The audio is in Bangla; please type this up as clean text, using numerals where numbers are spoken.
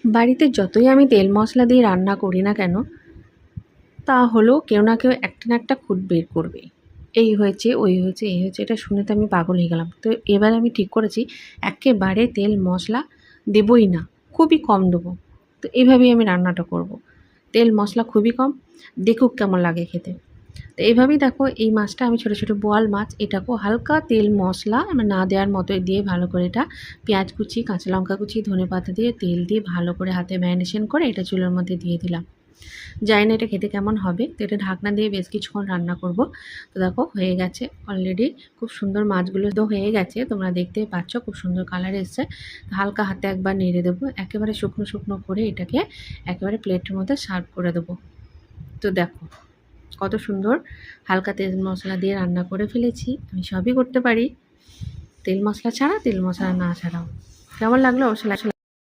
বাড়িতে যতই আমি তেল মশলা দিয়ে রান্না করি না কেন, তা হলেও কেউ না কেউ একটা না একটা খুঁত বের করবে। এই হয়েছে, ওই হয়েছে, এই হয়েছে, এটা শুনে তো আমি পাগল হয়ে গেলাম। তো এবার আমি ঠিক করেছি একেবারে তেল মশলা দেবই না, খুবই কম দেবো। তো এইভাবেই আমি রান্নাটা করব। তেল মশলা খুবই কম, দেখুক কেমন লাগে খেতে। তো এইভাবেই দেখো এই মাছটা আমি ছোটো ছোটো বোয়াল মাছ, এটাকেও হালকা তেল মশলা না দেওয়ার মতো দিয়ে ভালো করে এটা পেঁয়াজ কুচি, কাঁচা লঙ্কা কুচি, ধনেপাতা দিয়ে তেল দিয়ে ভালো করে হাতে ম্যারিনেশন করে এটা চুলার মধ্যে দিয়ে দিলাম। জানি না এটা খেতে কেমন হবে, তো এটা ঢাকনা দিয়ে বেশ কিছুক্ষণ রান্না করব। তো দেখো হয়ে গেছে অলরেডি, খুব সুন্দর মাছগুলো তো হয়ে গেছে, তোমরা দেখতেই পাচ্ছ খুব সুন্দর কালার এসছে। হালকা হাতে একবার নেড়ে দেবো, একেবারে শুকনো শুকনো করে এটাকে একেবারে প্লেটের মধ্যে সার্ভ করে দেবো। তো দেখো কত সুন্দর হালকা তেল মশলা দিয়ে রান্না করে ফেলেছি। আমি সবই করতে পারি, তেল মশলা ছাড়া, তেল মশলা না ছাড়াও। কেমন লাগলো অবশ্যই